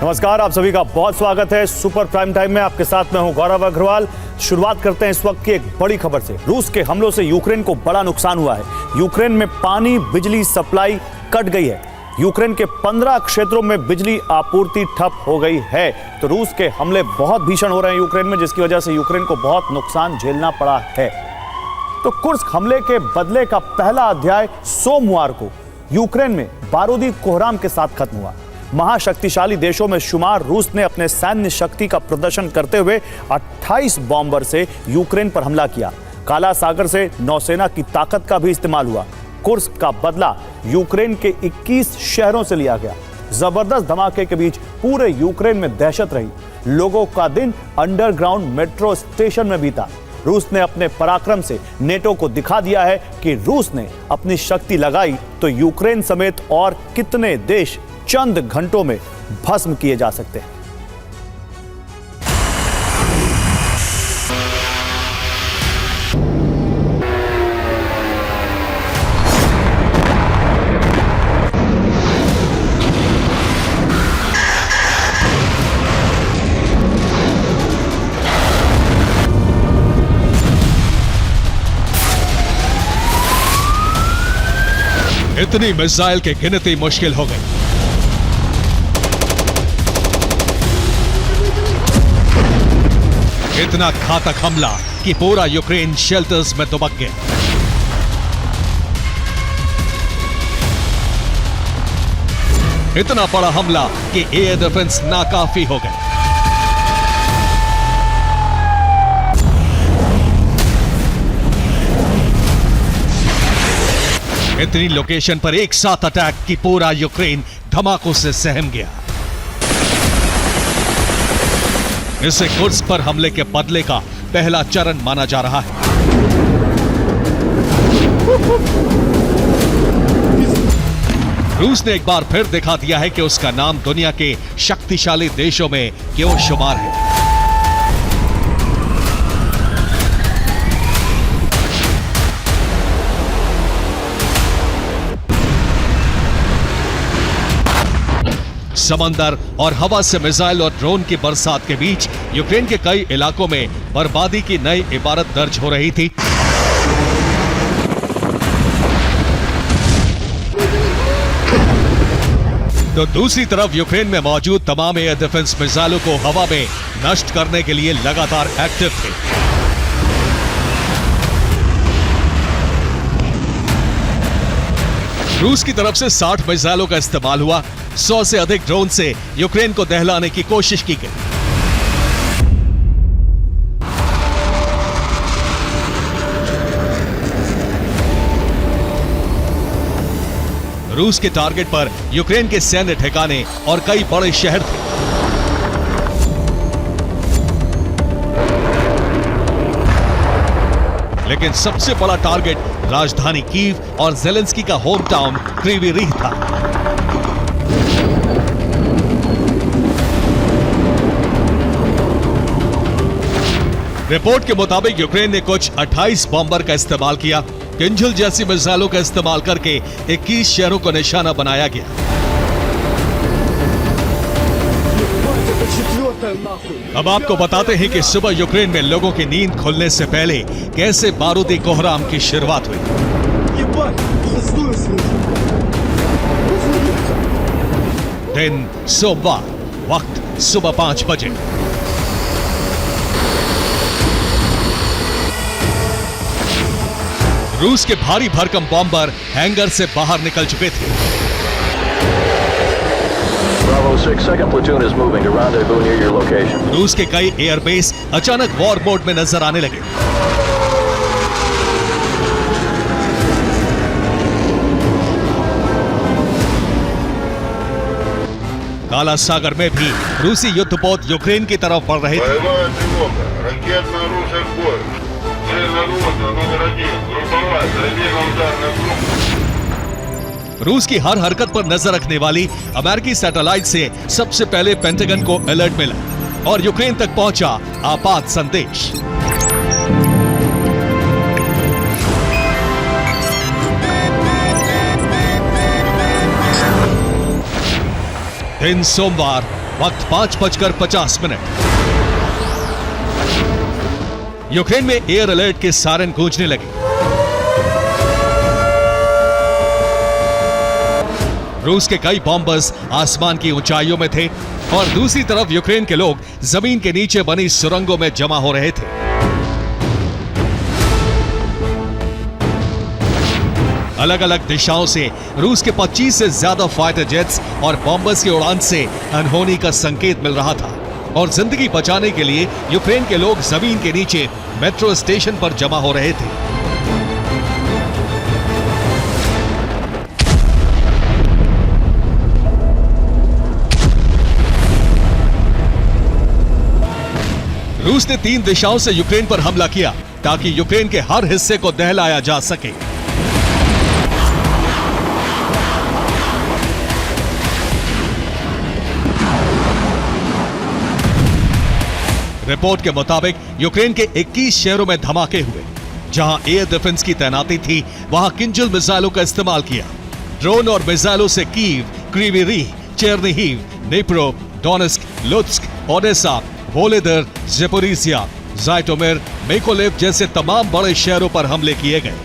नमस्कार, आप सभी का बहुत स्वागत है सुपर प्राइम टाइम में। आपके साथ मैं हूं गौरव अग्रवाल। शुरुआत करते हैं इस वक्त की एक बड़ी खबर से। रूस के हमलों से यूक्रेन को बड़ा नुकसान हुआ है। यूक्रेन में पानी बिजली सप्लाई कट गई है। यूक्रेन के 15 क्षेत्रों में बिजली आपूर्ति ठप हो गई है। तो रूस के हमले बहुत भीषण हो रहे हैं यूक्रेन में, जिसकी वजह से यूक्रेन को बहुत नुकसान झेलना पड़ा है। तो कुर्स्क हमले के बदले का पहला अध्याय सोमवार को यूक्रेन में बारूदी कोहराम के साथ खत्म हुआ। महाशक्तिशाली देशों में शुमार रूस ने अपने सैन्य शक्ति का प्रदर्शन करते हुए 28 बॉम्बर से यूक्रेन पर हमला किया। काला सागर से नौसेना की ताकत का भी इस्तेमाल हुआ। कुर्स्क का बदला यूक्रेन के 21 शहरों से लिया गया। जबरदस्त धमाके के बीच पूरे यूक्रेन में दहशत रही। लोगों का दिन अंडरग्राउंड मेट्रो स्टेशन में बीता। रूस ने अपने पराक्रम से नेटो को दिखा दिया है कि रूस ने अपनी शक्ति लगाई तो यूक्रेन समेत और कितने देश चंद घंटों में भस्म किए जा सकते हैं। इतनी मिसाइल के गिनती मुश्किल हो गई। इतना घातक हमला कि पूरा यूक्रेन शेल्टर्स में दुबक गया। इतना बड़ा हमला कि एयर डिफेंस नाकाफी हो गए। इतनी लोकेशन पर एक साथ अटैक कि पूरा यूक्रेन धमाकों से सहम गया। इसे कुर्स्क पर हमले के बदले का पहला चरण माना जा रहा है। रूस ने एक बार फिर दिखा दिया है कि उसका नाम दुनिया के शक्तिशाली देशों में क्यों शुमार है। समंदर और हवा से मिसाइल और ड्रोन की बरसात के बीच यूक्रेन के कई इलाकों में बर्बादी की नई इबारत दर्ज हो रही थी। तो दूसरी तरफ यूक्रेन में मौजूद तमाम एयर डिफेंस मिसाइलों को हवा में नष्ट करने के लिए लगातार एक्टिव थे। रूस की तरफ से 60 मिसाइलों का इस्तेमाल हुआ। 100 से अधिक ड्रोन से यूक्रेन को दहलाने की कोशिश की गई। रूस के टारगेट पर यूक्रेन के सैन्य ठिकाने और कई बड़े शहर थे। लेकिन सबसे बड़ा टारगेट राजधानी कीव और ज़ेलेंस्की का होम टाउन क्रीवी रीह था। रिपोर्ट के मुताबिक यूक्रेन ने कुछ 28 बॉम्बर का इस्तेमाल किया। किंजल जैसी मिसाइलों का इस्तेमाल करके 21 शहरों को निशाना बनाया गया। अब आपको बताते हैं कि सुबह यूक्रेन में लोगों की नींद खुलने से पहले कैसे बारूदी कोहराम की शुरुआत हुई। दिन सोमवार, वक्त सुबह 5 बजे। रूस के भारी भरकम बॉम्बर हैंगर से बाहर निकल चुके थे। रूस के कई एयरबेस अचानक वॉर मोड में नजर आने लगे। काला सागर में भी रूसी युद्धपोत यूक्रेन की तरफ बढ़ रहे थे। रूस की हर हरकत पर नजर रखने वाली अमेरिकी सैटेलाइट से सबसे पहले पेंटागन को अलर्ट मिला और यूक्रेन तक पहुंचा आपात संदेश। दिन सोमवार वक्त 5:50। यूक्रेन में एयर अलर्ट के सायरन गूंजने लगे। रूस के कई बॉम्बर्स आसमान की ऊंचाइयों में थे और दूसरी तरफ यूक्रेन के लोग जमीन के नीचे बनी सुरंगों में जमा हो रहे थे। अलग अलग दिशाओं से रूस के 25 से ज्यादा फाइटर जेट्स और बॉम्बर्स की उड़ान से अनहोनी का संकेत मिल रहा था और जिंदगी बचाने के लिए यूक्रेन के लोग जमीन के नीचे मेट्रो स्टेशन पर जमा हो रहे थे। रूस ने 3 दिशाओं से यूक्रेन पर हमला किया ताकि यूक्रेन के हर हिस्से को दहलाया जा सके। रिपोर्ट के मुताबिक यूक्रेन के 21 शहरों में धमाके हुए। जहां एयर डिफेंस की तैनाती थी, वहां किंजल मिसाइलों का इस्तेमाल किया। ड्रोन और मिसाइलों से Kyiv, Kryvyi, Chernihiv, Dnipro, Donetsk, Lutsk, Odesa, Vuhledar, Zaporizhzhia, Zhytomyr, Mykolaiv जैसे तमाम बड़े शहरों पर हमले किए गए।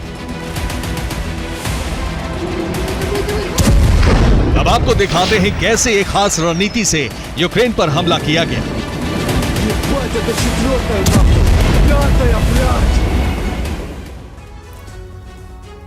अब आपको दिखाते हैं कैसे एक खास रणनीति से यूक्रेन पर हमला किया गया।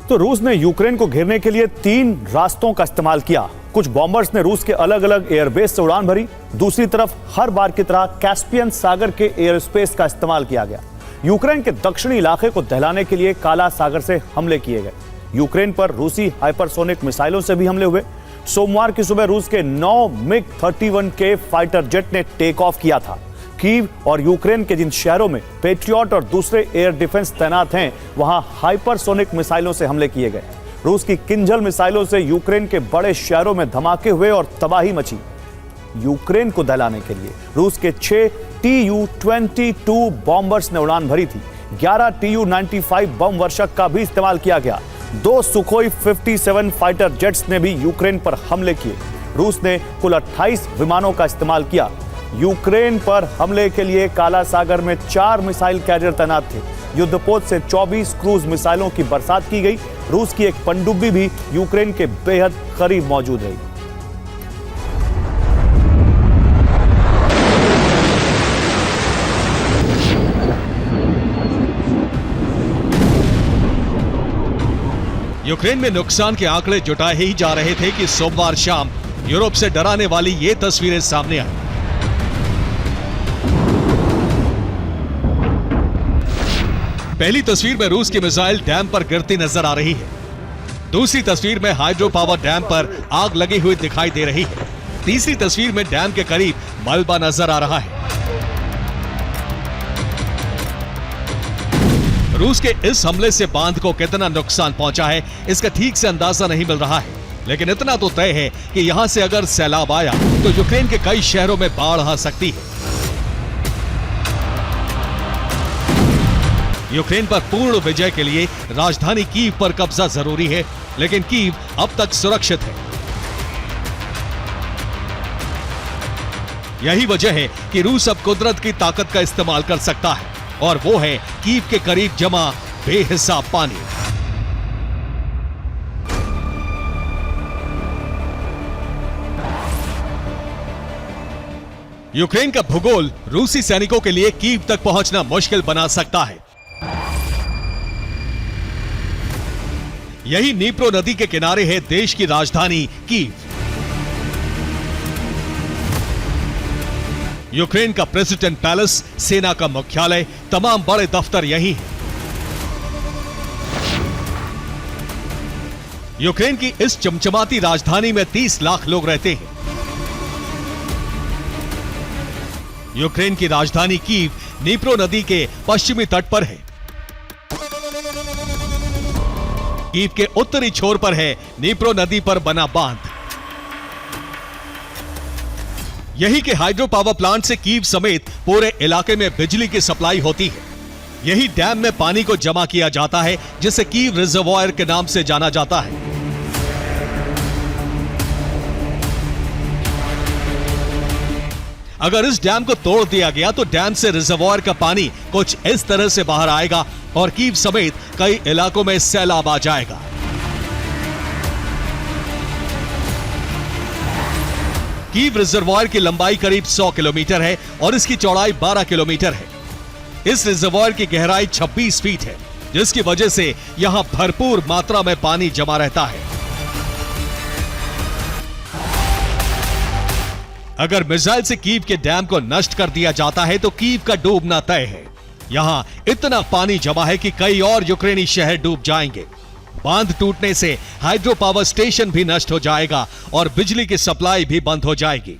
तो रूस ने यूक्रेन को घेरने के लिए 3 रास्तों का इस्तेमाल किया। कुछ बॉम्बर्स ने रूस के अलग अलग एयरबेस से उड़ान भरी। दूसरी तरफ हर बार की तरह कैस्पियन सागर के एयर स्पेस का इस्तेमाल किया गया। यूक्रेन के दक्षिणी इलाके को दहलाने के लिए काला सागर से हमले किए गए। यूक्रेन पर रूसी हाइपरसोनिक मिसाइलों से भी हमले हुए। सोमवार की सुबह रूस के 9 MiG-31K फाइटर जेट ने टेक ऑफ किया था। कीव और यूक्रेन के जिन शहरों में पेट्रियट और दूसरे एयर डिफेंस तैनात हैं, वहां हाइपरसोनिक मिसाइलों से हमले किए गए। रूस की किंजल मिसाइलों से यूक्रेन के बड़े शहरों में धमाके हुए और तबाही मची। यूक्रेन को दहलाने के लिए रूस के 6 Tu-22 बॉम्बर्स ने उड़ान भरी थी। 11 Tu-95 बम वर्षक का भी इस्तेमाल किया गया। 2 सुखोई 57 फाइटर जेट्स ने भी यूक्रेन पर हमले किए। रूस ने कुल 28 विमानों का इस्तेमाल किया। यूक्रेन पर हमले के लिए काला सागर में 4 मिसाइल कैरियर तैनात थे। युद्धपोत से 24 क्रूज मिसाइलों की बरसात की गई। रूस की एक पनडुब्बी भी यूक्रेन के बेहद करीब मौजूद रही। यूक्रेन में नुकसान के आंकड़े जुटाए ही जा रहे थे कि सोमवार शाम यूरोप से डराने वाली ये तस्वीरें सामने आई। पहली तस्वीर में रूस की मिसाइल डैम पर गिरती नजर आ रही है। दूसरी तस्वीर में हाइड्रो पावर डैम पर आग लगी हुई दिखाई दे रही है। तीसरी तस्वीर में डैम के करीब मलबा नजर आ रहा है। रूस के इस हमले से बांध को कितना नुकसान पहुंचा है, इसका ठीक से अंदाजा नहीं मिल रहा है, लेकिन इतना तो तय है कि यहां से अगर सैलाब आया तो यूक्रेन के कई शहरों में बाढ़ आ सकती है। यूक्रेन पर पूर्ण विजय के लिए राजधानी कीव पर कब्जा जरूरी है, लेकिन कीव अब तक सुरक्षित है। यही वजह है कि रूस अब कुदरत की ताकत का इस्तेमाल कर सकता है, और वो है कीव के करीब जमा बेहिसाब पानी। यूक्रेन का भूगोल रूसी सैनिकों के लिए कीव तक पहुंचना मुश्किल बना सकता है। यही नीप्रो नदी के किनारे है देश की राजधानी कीव। यूक्रेन का प्रेसिडेंट पैलेस, सेना का मुख्यालय, तमाम बड़े दफ्तर यही हैं। यूक्रेन की इस चमचमाती राजधानी में 30 लाख लोग रहते हैं। यूक्रेन की राजधानी कीव नीप्रो नदी के पश्चिमी तट पर है। कीव के उत्तरी छोर पर है नीप्रो नदी पर बना बांध। यही के हाइड्रो पावर प्लांट से कीव समेत पूरे इलाके में बिजली की सप्लाई होती है। यही डैम में पानी को जमा किया जाता है, जिसे कीव रिजर्वॉयर के नाम से जाना जाता है। अगर इस डैम को तोड़ दिया गया तो डैम से रिजर्वॉयर का पानी कुछ इस तरह से बाहर आएगा और कीव समेत कई इलाकों में सैलाब आ जाएगा। कीव रिजर्वॉयर की लंबाई करीब 100 किलोमीटर है और इसकी चौड़ाई 12 किलोमीटर है। इस रिजर्वॉयर की गहराई 26 फीट है, जिसकी वजह से यहां भरपूर मात्रा में पानी जमा रहता है। अगर मिसाइल से कीव के डैम को नष्ट कर दिया जाता है तो कीव का डूबना तय है। यहां इतना पानी जमा है कि कई और यूक्रेनी शहर डूब जाएंगे। बांध टूटने से हाइड्रो पावर स्टेशन भी नष्ट हो जाएगा और बिजली की सप्लाई भी बंद हो जाएगी।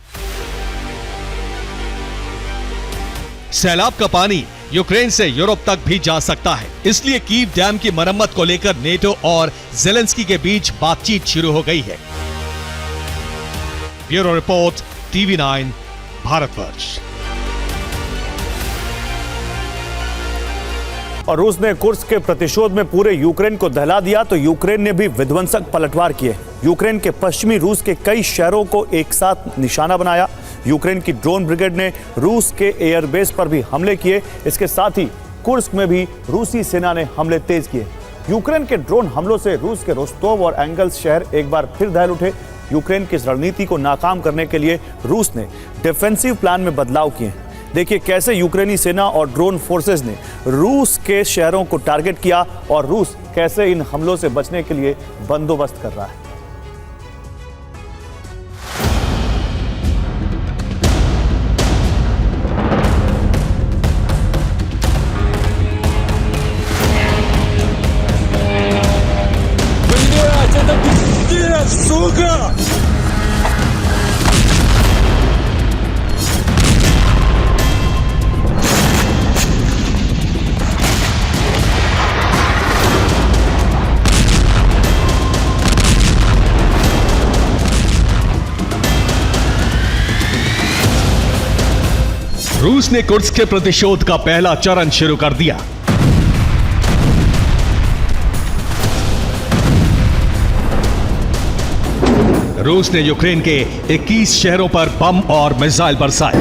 सैलाब का पानी यूक्रेन से यूरोप तक भी जा सकता है, इसलिए कीव डैम की मरम्मत को लेकर नेटो और जेलेंस्की के बीच बातचीत शुरू हो गई है। Bureau report, TV9 Bharatvarsh. और रूस ने कुर्स्क के प्रतिशोध में पूरे यूक्रेन को दहला दिया तो यूक्रेन ने भी विध्वंसक पलटवार किए। यूक्रेन के पश्चिमी रूस के कई शहरों को एक साथ निशाना बनाया। यूक्रेन की ड्रोन ब्रिगेड ने रूस के एयरबेस पर भी हमले किए। इसके साथ ही कुर्स्क में भी रूसी सेना ने हमले तेज किए। यूक्रेन के ड्रोन हमलों से रूस के रोस्तोव और एंगल्स शहर एक बार फिर दहल उठे। यूक्रेन की इस रणनीति को नाकाम करने के लिए रूस ने डिफेंसिव प्लान में बदलाव किए। देखिए कैसे यूक्रेनी सेना और ड्रोन फोर्सेस ने रूस के शहरों को टारगेट किया और रूस कैसे इन हमलों से बचने के लिए बंदोबस्त कर रहा है। रूस ने कुर्स्क के प्रतिशोध का पहला चरण शुरू कर दिया। रूस ने यूक्रेन के 21 शहरों पर बम और मिसाइल बरसाए।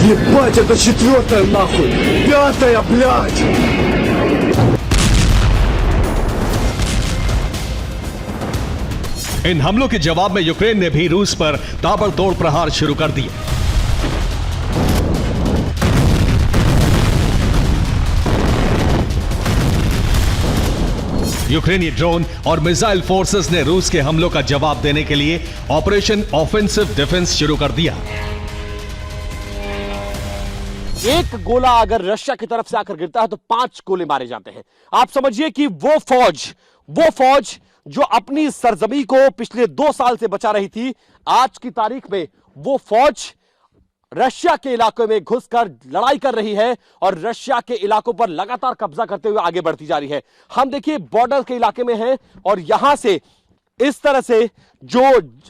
Ебать, это 4-я нахуй! 5-я, блядь! इन हमलों के जवाब में यूक्रेन ने भी रूस पर ताबड़तोड़ प्रहार शुरू कर दिए। यूक्रेनी ड्रोन और मिसाइल फोर्सेस ने रूस के हमलों का जवाब देने के लिए ऑपरेशन ऑफेंसिव डिफेंस शुरू कर दिया। एक गोला अगर रशिया की तरफ से आकर गिरता है तो 5 गोले मारे जाते हैं। आप समझिए कि वो फौज जो अपनी सरजमी को पिछले 2 साल से बचा रही थी, आज की तारीख में वो फौज रशिया के इलाकों में घुसकर लड़ाई कर रही है और रशिया के इलाकों पर लगातार कब्जा करते हुए आगे बढ़ती जा रही है। हम देखिए बॉर्डर के इलाके में हैं और यहां से इस तरह से जो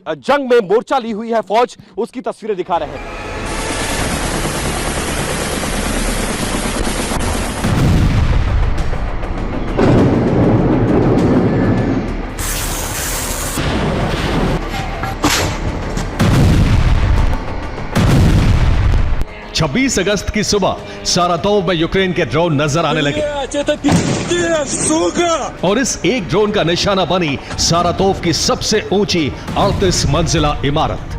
जंग में मोर्चा ली हुई है फौज, उसकी तस्वीरें दिखा रहे हैं। छब्बीस अगस्त की सुबह सारातोव में यूक्रेन के ड्रोन नजर आने लगे और इस एक ड्रोन का निशाना बनी सारातोव की सबसे ऊंची 38 मंजिला इमारत।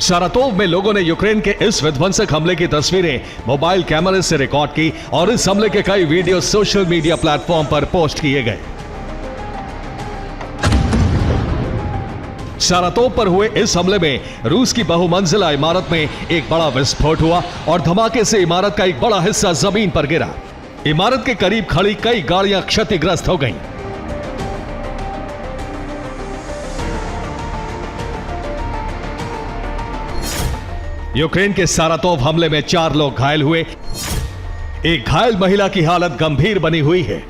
सारातोव में लोगों ने यूक्रेन के इस विध्वंसक हमले की तस्वीरें मोबाइल कैमरे से रिकॉर्ड की और इस हमले के कई वीडियो सोशल मीडिया प्लेटफॉर्म पर पोस्ट किए गए। सारातोव पर हुए इस हमले में रूस की बहुमंजिला इमारत में एक बड़ा विस्फोट हुआ और धमाके से इमारत का एक बड़ा हिस्सा जमीन पर गिरा। इमारत के करीब खड़ी कई गाड़ियां क्षतिग्रस्त हो गईं। यूक्रेन के सारातोव हमले में 4 लोग घायल हुए। एक घायल महिला की हालत गंभीर बनी हुई है।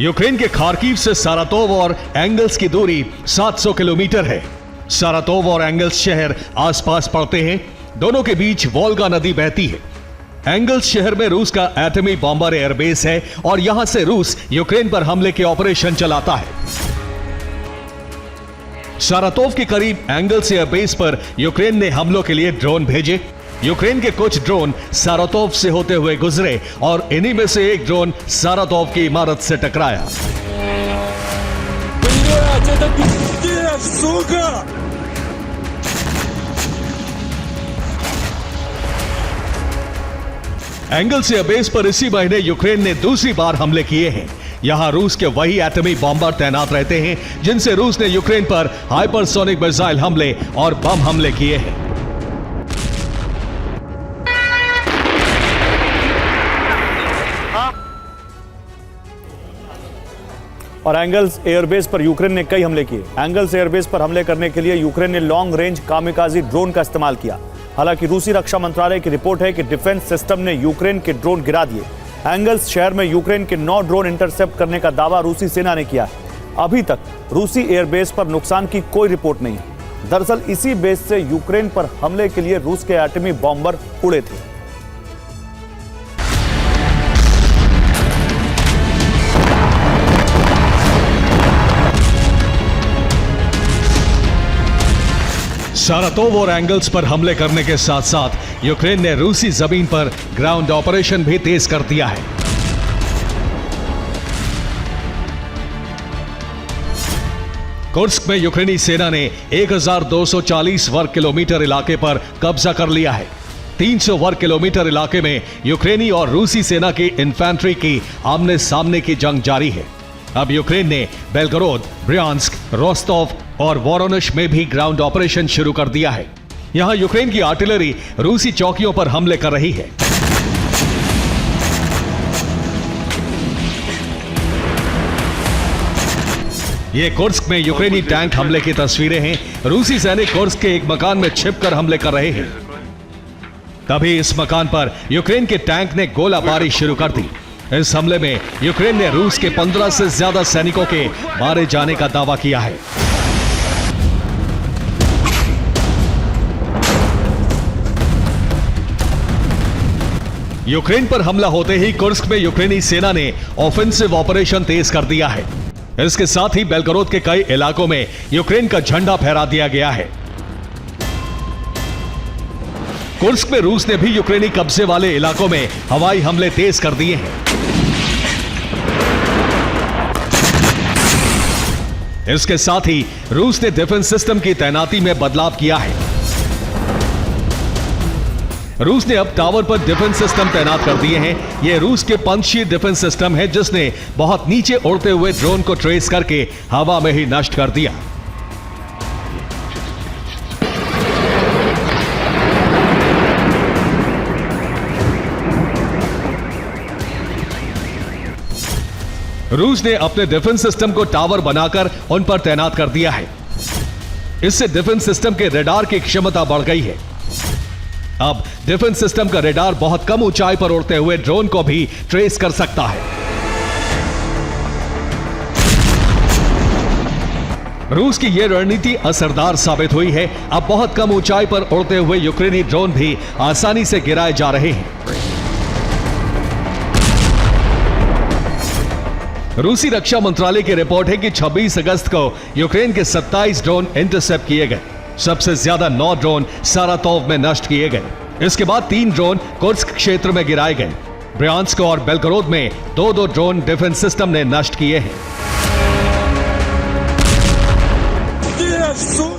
यूक्रेन के खार्किव से सारातोव और एंगल्स की दूरी 700 किलोमीटर है। सारातोव और एंगल्स शहर आसपास पड़ते हैं। दोनों के बीच वोल्गा नदी बहती है। एंगल्स शहर में रूस का एटमी बॉम्बर एयरबेस है और यहां से रूस यूक्रेन पर हमले के ऑपरेशन चलाता है। सारातोव के करीब एंगल्स एयरबेस पर यूक्रेन ने हमलों के लिए ड्रोन भेजे। यूक्रेन के कुछ ड्रोन सारातोव से होते हुए गुजरे और इन्हीं में से एक ड्रोन सारातोव की इमारत से टकराया। एंगल्स एयरबेस पर इसी महीने यूक्रेन ने दूसरी बार हमले किए हैं। यहां रूस के वही एटमी बॉम्बर तैनात रहते हैं जिनसे रूस ने यूक्रेन पर हाइपरसोनिक मिसाइल हमले और बम हमले किए हैं। और एंगल्स एयरबेस पर यूक्रेन ने कई हमले किए। एंगल्स एयरबेस पर हमले करने के लिए यूक्रेन ने लॉन्ग रेंज कामिकाजी ड्रोन का इस्तेमाल किया। हालांकि रूसी रक्षा मंत्रालय की रिपोर्ट है कि डिफेंस सिस्टम ने यूक्रेन के ड्रोन गिरा दिए। एंगल्स शहर में यूक्रेन के 9 ड्रोन इंटरसेप्ट करने का दावा रूसी सेना ने किया है। अभी तक रूसी एयरबेस पर नुकसान की कोई रिपोर्ट नहीं है। दरअसल इसी बेस से यूक्रेन पर हमले के लिए रूस के एटमी बॉम्बर उड़े थे। सारातोव और एंगल्स पर हमले करने के साथ साथ यूक्रेन ने रूसी जमीन पर ग्राउंड ऑपरेशन भी तेज कर दिया है। कुर्स्क में यूक्रेनी सेना ने 1240 वर्ग किलोमीटर इलाके पर कब्जा कर लिया है। 300 वर्ग किलोमीटर इलाके में यूक्रेनी और रूसी सेना की इन्फेंट्री की आमने सामने की जंग जारी है। अब यूक्रेन ने बेलगोरोद, ब्रियांस्क, रोस्टोव और वोरोनिश में भी ग्राउंड ऑपरेशन शुरू कर दिया है। यहां यूक्रेन की आर्टिलरी रूसी चौकियों पर हमले कर रही है। ये कुर्स्क में यूक्रेनी टैंक हमले की तस्वीरें हैं। रूसी सैनिक कुर्स्क के एक मकान में छिपकर हमले कर रहे हैं। तभी इस मकान पर यूक्रेन के टैंक ने गोलाबारी शुरू कर दी। इस हमले में यूक्रेन ने रूस के 15 से ज्यादा सैनिकों के मारे जाने का दावा किया है। यूक्रेन पर हमला होते ही कुर्स्क में यूक्रेनी सेना ने ऑफेंसिव ऑपरेशन तेज कर दिया है। इसके साथ ही बेलगोरोद के कई इलाकों में यूक्रेन का झंडा फहरा दिया गया है। कुर्स्क में रूस ने भी यूक्रेनी कब्जे वाले इलाकों में हवाई हमले तेज कर दिए हैं। इसके साथ ही रूस ने डिफेंस सिस्टम की तैनाती में बदलाव किया है। रूस ने अब टावर पर डिफेंस सिस्टम तैनात कर दिए हैं। यह रूस के पंछी डिफेंस सिस्टम है जिसने बहुत नीचे उड़ते हुए ड्रोन को ट्रेस करके हवा में ही नष्ट कर दिया। रूस ने अपने डिफेंस सिस्टम को टावर बनाकर उन पर तैनात कर दिया है। इससे डिफेंस सिस्टम के रडार की क्षमता बढ़ गई है। अब डिफेंस सिस्टम का रडार बहुत कम ऊंचाई पर उड़ते हुए ड्रोन को भी ट्रेस कर सकता है। रूस की यह रणनीति असरदार साबित हुई है। अब बहुत कम ऊंचाई पर उड़ते हुए यूक्रेनी ड्रोन भी आसानी से गिराए जा रहे हैं। रूसी रक्षा मंत्रालय की रिपोर्ट है कि 26 अगस्त को यूक्रेन के 27 ड्रोन इंटरसेप्ट किए गए। सबसे ज्यादा 9 ड्रोन सारातोव में नष्ट किए गए। इसके बाद 3 ड्रोन कुर्स्क क्षेत्र में गिराए गए। ब्रियांस्क और बेलगोरोद में 2-2 ड्रोन डिफेंस सिस्टम ने नष्ट किए हैं।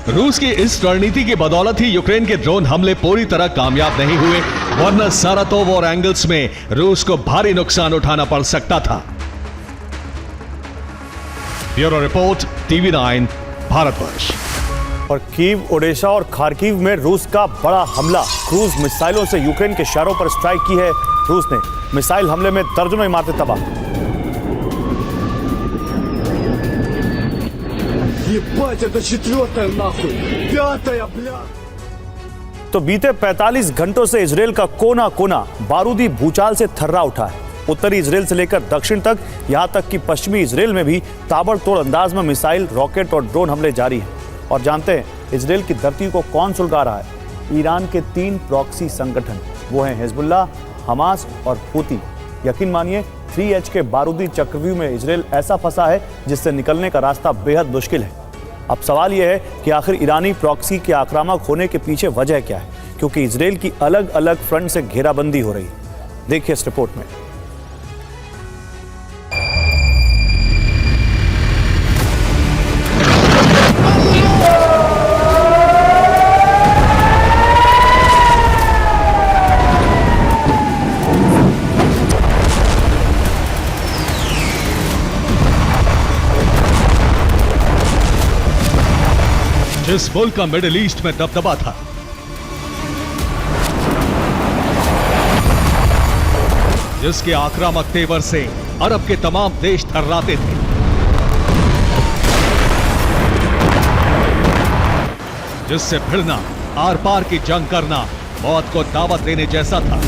रूस की इस रणनीति की बदौलत ही यूक्रेन के ड्रोन हमले पूरी तरह कामयाब नहीं हुए, वरना सारातोव और एंगल्स में रूस को भारी नुकसान उठाना पड़ सकता था। Bureau report, TV9 Bharatvarsh. और कीव, ओडेशा और खार्किव में रूस का बड़ा हमला। क्रूज मिसाइलों से यूक्रेन के शहरों पर स्ट्राइक की है रूस ने। मिसाइल हमले में दर्जनों इमारतें तबाह। Ебать, это 4-я нахуй! 5-я, бля! तो बीते 45 घंटों से इजरायल का कोना कोना बारूदी भूचाल से थर्रा उठा है। उत्तरी इजराइल से लेकर दक्षिण तक, यहां तक कि पश्चिमी इजराइल में भी ताबड़तोड़ अंदाज में मिसाइल, रॉकेट और ड्रोन हमले जारी हैं। और जानते हैं इजराइल की धरती को कौन सुलगा रहा है? ईरान के 3 प्रॉक्सी संगठन, वो हैं हिजबुल्लाह, हमास और हूती। यकीन मानिए 3H के बारूदी चक्रव्यूह में इजराइल ऐसा फंसा है जिससे निकलने का रास्ता बेहद मुश्किल है। अब सवाल यह है कि आखिर ईरानी प्रॉक्सी के आक्रामक होने के पीछे वजह क्या है, क्योंकि इजराइल की अलग अलग फ्रंट से घेराबंदी हो रही है। देखिए इस रिपोर्ट में। जिस मुल्क का मिडिल ईस्ट में दबदबा था, जिसके आक्रामक तेवर से अरब के तमाम देश थर्राते थे, जिससे भिड़ना, आर पार की जंग करना मौत को दावत देने जैसा था,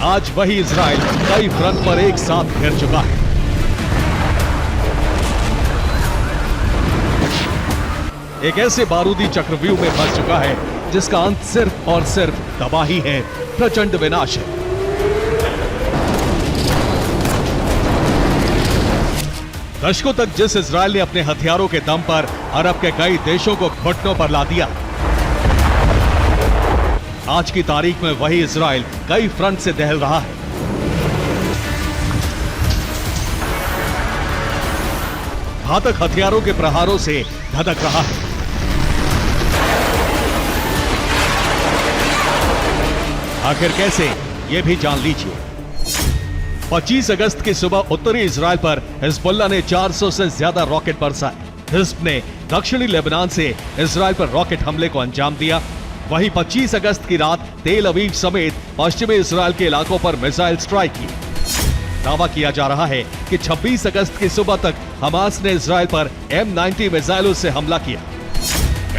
आज वही इजराइल कई फ्रंट पर एक साथ घिर चुका है। एक ऐसे बारूदी चक्रव्यूह में फंस चुका है जिसका अंत सिर्फ और सिर्फ तबाही है, प्रचंड विनाश है। दशकों तक जिस इजराइल ने अपने हथियारों के दम पर अरब के कई देशों को घुटनों पर ला दिया, आज की तारीख में वही इजराइल कई फ्रंट से दहल रहा है। घातक हथियारों के प्रहारों से धधक रहा है। आखिर कैसे, ये भी जान लीजिए। 25 अगस्त की सुबह उत्तरी इजराइल पर हिजबुल्लाह ने 400 से ज्यादा रॉकेट बरसाए। हिजब ने दक्षिणी लेबनान से इजराइल पर रॉकेट हमले को अंजाम दिया। वहीं 25 अगस्त की रात तेल अवीव समेत पश्चिमी इजराइल के इलाकों पर मिसाइल स्ट्राइक की। दावा किया जा रहा है कि 26 अगस्त की सुबह तक हमास ने इजराइल पर M90 मिसाइलों से हमला किया।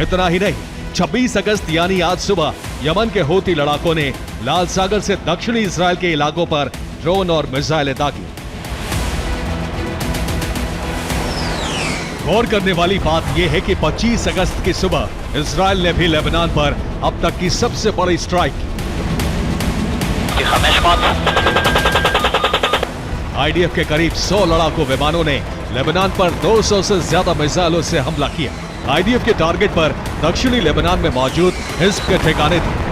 इतना ही नहीं, 26 अगस्त यानी आज सुबह यमन के हूती लड़ाकों ने लाल सागर से दक्षिणी इजराइल के इलाकों पर ड्रोन और मिसाइलें दागी। गौर करने वाली बात यह है कि 25 अगस्त की सुबह इजराइल ने भी लेबनान पर अब तक की सबसे बड़ी स्ट्राइक की। IDF के करीब 100 लड़ाकू विमानों ने लेबनान पर 200 से ज्यादा मिसाइलों से हमला किया। IDF के टारगेट पर दक्षिणी लेबनान में मौजूद हिजब के ठिकाने थे।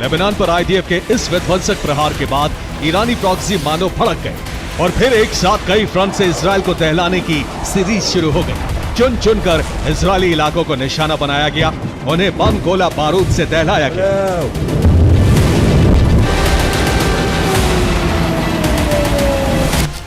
लेबनान पर IDF के इस विध्वंसक प्रहार के बाद ईरानी प्रॉक्सी मानो भड़क गए और फिर एक साथ कई फ्रंट से इजराइल को दहलाने की सीरीज शुरू हो गई। चुन चुनकर इजरायली इलाकों को निशाना बनाया गया, उन्हें बम, गोला, बारूद से दहलाया गया।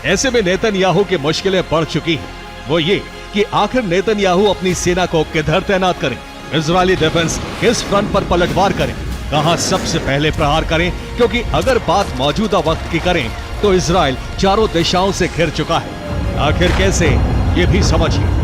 ऐसे में नेतन्याहू की मुश्किलें बढ़ चुकी हैं। वो ये कि आखिर नेतन्याहू अपनी सेना को किधर तैनात करें, इजरायली डिफेंस किस फ्रंट पर पलटवार करें, कहां सबसे पहले प्रहार करें, क्योंकि अगर बात मौजूदा वक्त की करें तो इजराइल चारों दिशाओं से घिर चुका है। आखिर कैसे, ये भी समझिए।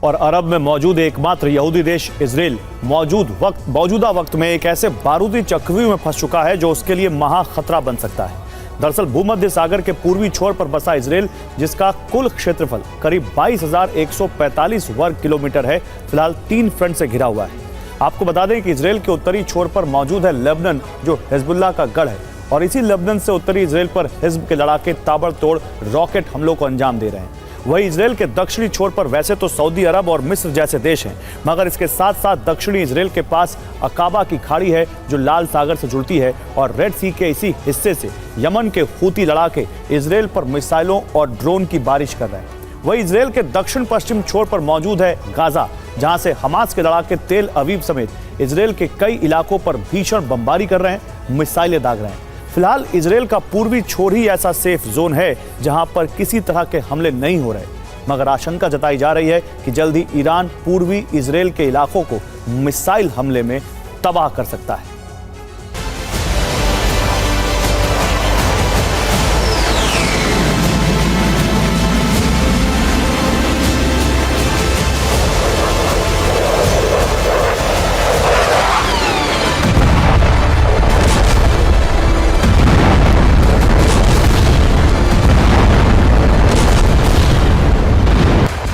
और अरब में मौजूद एकमात्र यहूदी देश इजराइल मौजूदा वक्त में एक ऐसे बारूदी चक्रव्यूह में फंस चुका है जो उसके लिए महा खतरा बन सकता है। दरअसल भूमध्य सागर के पूर्वी छोर पर बसा इजराइल, जिसका कुल क्षेत्रफल करीब 22,145 वर्ग किलोमीटर है, फिलहाल 3 फ्रंट से घिरा हुआ है। आपको बता दें कि इजराइल के उत्तरी छोर पर मौजूद है लेबनान, जो हिजबुल्लाह का गढ़ है, और इसी लेबनान से उत्तरी इजराइल पर हिजब के लड़ाके ताबड़तोड़ रॉकेट हमलों को अंजाम दे रहे हैं। वही इजराइल के दक्षिणी छोर पर वैसे तो सऊदी अरब और मिस्र जैसे देश हैं, मगर इसके साथ साथ दक्षिणी इजराइल के पास अकाबा की खाड़ी है जो लाल सागर से जुड़ती है, और रेड सी के इसी हिस्से से यमन के हूती लड़ाके इजराइल पर मिसाइलों और ड्रोन की बारिश कर रहे हैं। वही इजराइल के दक्षिण पश्चिम छोर पर मौजूद है गाजा, जहां से हमास के लड़ाके तेल अवीव समेत इजराइल के कई इलाकों पर भीषण बमबारी कर रहे हैं, मिसाइलें दाग रहे हैं। फिलहाल इजराइल का पूर्वी छोर ही ऐसा सेफ जोन है जहां पर किसी तरह के हमले नहीं हो रहे, मगर आशंका जताई जा रही है कि जल्द ही ईरान पूर्वी इजराइल के इलाकों को मिसाइल हमले में तबाह कर सकता है।